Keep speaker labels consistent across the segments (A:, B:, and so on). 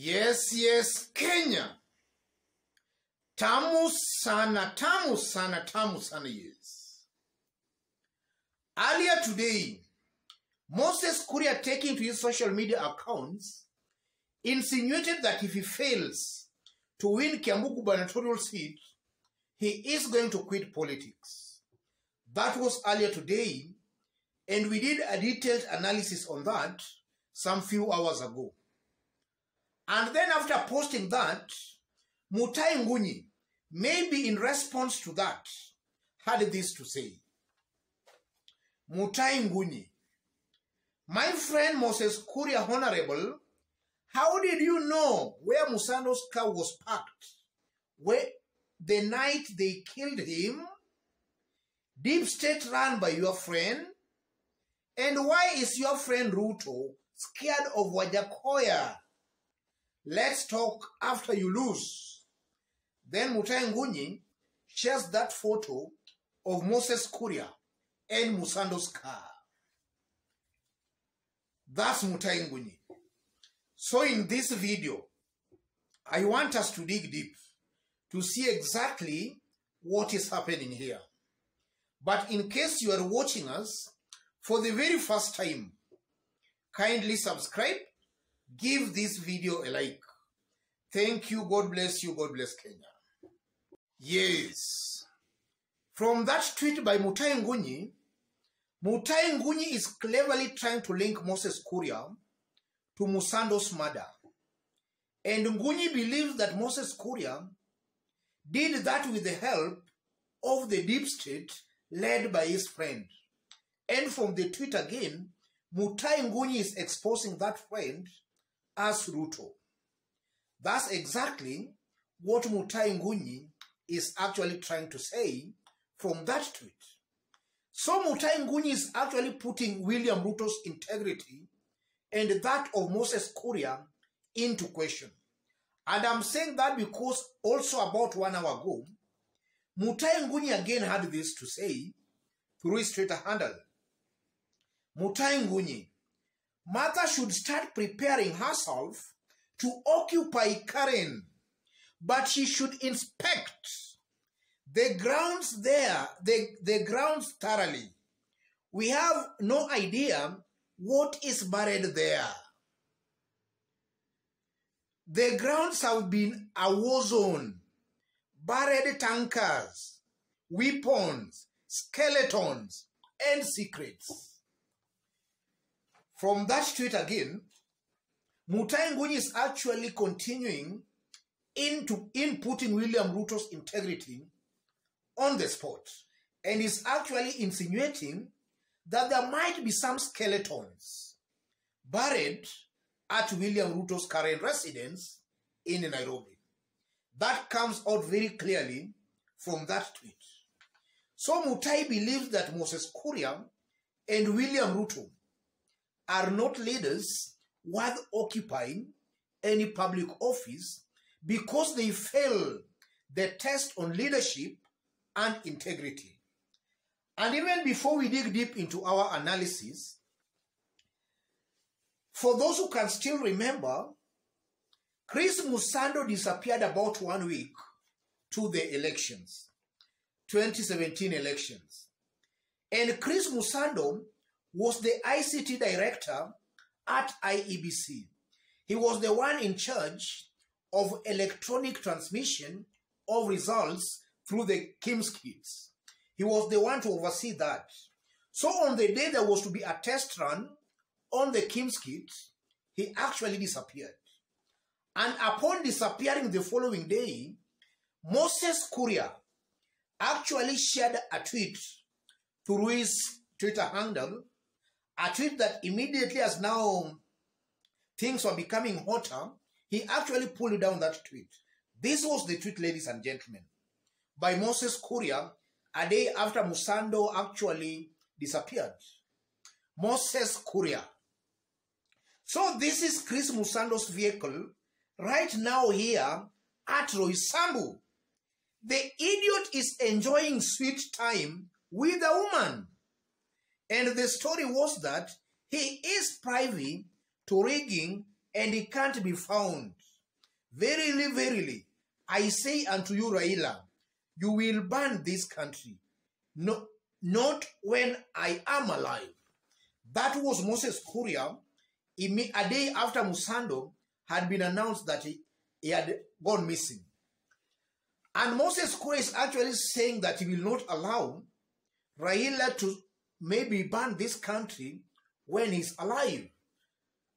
A: Yes, Kenya. Tamu sana, yes. Earlier today, Moses Kuria, taking to his social media accounts, insinuated that if he fails to win Kiambu gubernatorial seat, he is going to quit politics. That was earlier today, and we did a detailed analysis on that some few hours ago. And then after posting that, Mutahi Ngunyi, maybe in response to that, had this to say. Mutahi Ngunyi, my friend Moses Kuria, Honorable, how did you know where Musando's car was parked? Where the night they killed him? Deep state run by your friend? And why is your friend Ruto scared of Wajakoya? Let's talk after you lose. Then Mutahi Ngunyi shares that photo of Moses Kuria and Musando's car. That's Mutahi Ngunyi. So in this video, I want us to dig deep to see exactly what is happening here. But in case you are watching us for the very first time, kindly subscribe, give this video a like. Thank you, God bless you, God bless Kenya. Yes. From that tweet by Mutahi Ngunyi is cleverly trying to link Moses Kuria to Musando's murder. And Ngunyi believes that Moses Kuria did that with the help of the deep state led by his friend. And from the tweet again, Mutahi Ngunyi is exposing that friend as Ruto. That's exactly what Mutahi Ngunyi is actually trying to say from that tweet. So Mutahi Ngunyi is actually putting William Ruto's integrity and that of Moses Kuria into question. And I'm saying that because also about 1 hour ago, Mutahi Ngunyi again had this to say through his Twitter handle. Mutahi Ngunyi, Martha should start preparing herself to occupy Karen, but she should inspect the grounds there, the grounds thoroughly. We have no idea what is buried there. The grounds have been a war zone, buried tankers, weapons, skeletons, and secrets. From that tweet again, Mutahi Ngunyi is actually continuing in putting William Ruto's integrity on the spot, and is actually insinuating that there might be some skeletons buried at William Ruto's current residence in Nairobi. That comes out very clearly from that tweet. So Mutahi believes that Moses Kuria and William Ruto are not leaders worth occupying any public office because they fail the test on leadership and integrity. And even before we dig deep into our analysis, for those who can still remember, Chris Musando disappeared about 1 week to the elections, 2017 elections. And Chris Musando was the ICT director at IEBC. He was the one in charge of electronic transmission of results through the KIMS kits. He was the one to oversee that. So on the day there was to be a test run on the KIMS kit, he actually disappeared. And upon disappearing the following day, Moses Kuria actually shared a tweet through his Twitter handle, a tweet that immediately, as now things were becoming hotter, he actually pulled down that tweet. This was the tweet, ladies and gentlemen, by Moses Kuria a day after Musando actually disappeared. Moses Kuria. So this is Chris Musando's vehicle right now here at Roysambu. The idiot is enjoying sweet time with a woman. And the story was that he is privy to rigging and he can't be found. Verily, verily, I say unto you, Raila, you will burn this country, no, not when I am alive. That was Moses Kuria, a day after Musando had been announced that he had gone missing. And Moses Kuria is actually saying that he will not allow Raila to maybe burn this country when he's alive.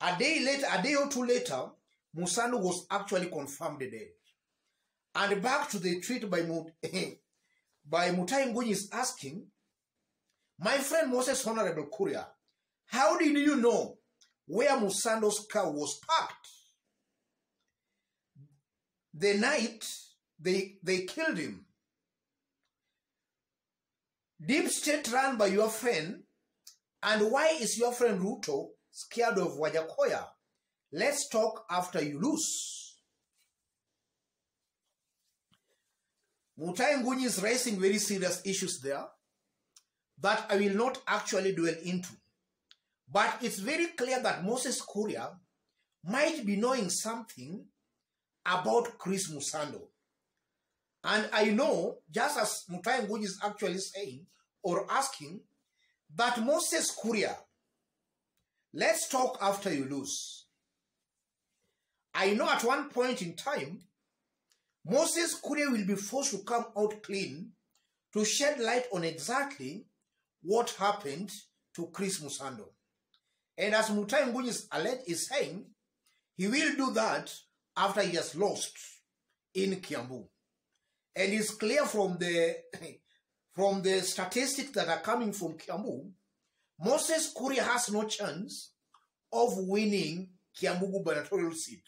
A: A day or two later, Musando was actually confirmed dead. And back to the tweet by Mutahi Ngunyi is asking, my friend Moses Honorable Kuria, how did you know where Musando's car was parked? The night they killed him. Deep state run by your friend, and why is your friend Ruto scared of Wajakoya? Let's talk after you lose. Mutahi Ngunyi is raising very serious issues there that I will not actually dwell into. But it's very clear that Moses Kuria might be knowing something about Chris Musando. And I know, just as Mutahi Ngunyi is actually saying or asking, that Moses Kuria, let's talk after you lose. I know at one point in time, Moses Kuria will be forced to come out clean to shed light on exactly what happened to Chris Musando. And as Mutahi Ngunyi is saying, he will do that after he has lost in Kiambu. And it's clear from the statistics that are coming from Kiambu, Moses Kuria has no chance of winning Kiambu gubernatorial seat.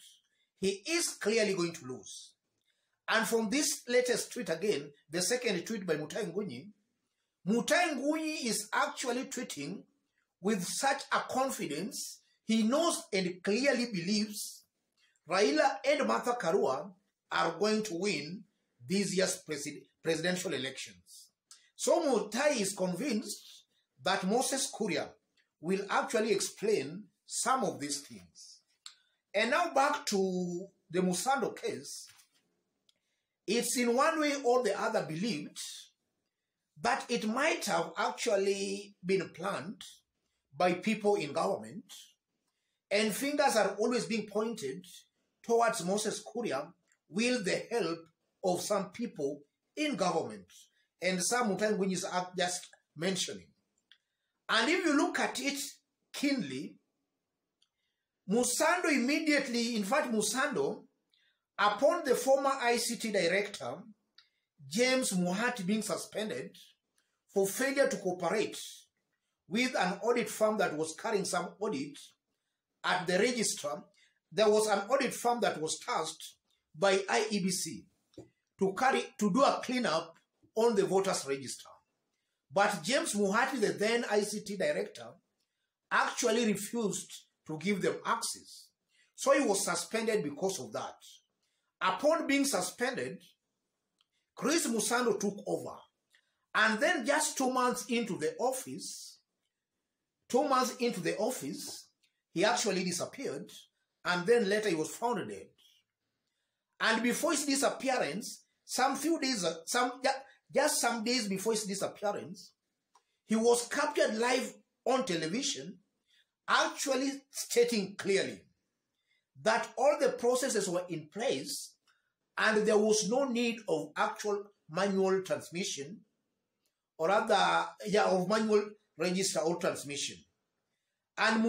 A: He is clearly going to lose. And from this latest tweet again, the second tweet by Mutahi Ngunyi is actually tweeting with such a confidence. He knows and clearly believes Raila and Martha Karua are going to win this year's presidential elections. So Mutahi is convinced that Moses Kuria will actually explain some of these things. And now back to the Musando case. It's in one way or the other believed that it might have actually been planned by people in government, and fingers are always being pointed towards Moses Kuria with the help of some people in government, and some Mutahi Ngunyi is just mentioning. And if you look at it keenly, Musando immediately, in fact Musando, upon the former ICT director, James Muhati, being suspended for failure to cooperate with an audit firm that was carrying some audit at the register, there was an audit firm that was tasked by IEBC to do a cleanup on the voters register. But James Muhati, the then ICT director, actually refused to give them access. So he was suspended because of that. Upon being suspended, Chris Musando took over. And then just 2 months into the office, he actually disappeared. And then later he was found dead. And before his disappearance, just some days before his disappearance, he was captured live on television, actually stating clearly that all the processes were in place and there was no need of actual manual transmission, or rather, of manual register or transmission. And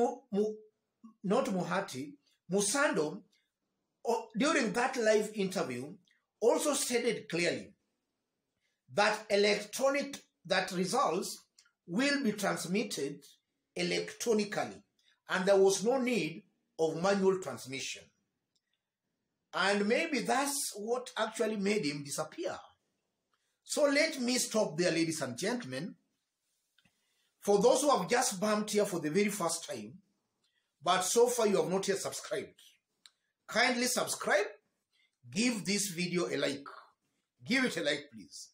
A: not Muhati, Musando, during that live interview, also stated clearly that results will be transmitted electronically, and there was no need of manual transmission. And maybe that's what actually made him disappear. So let me stop there, ladies and gentlemen. For those who have just bumped here for the very first time, but so far you have not yet subscribed, kindly subscribe, give this video a like. Give it a like, please.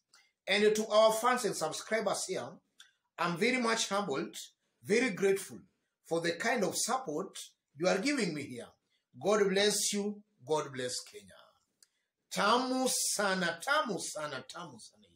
A: And to our fans and subscribers here, I'm very much humbled, very grateful for the kind of support you are giving me here. God bless you. God bless Kenya. Tamu sana, tamu sana, tamu sana.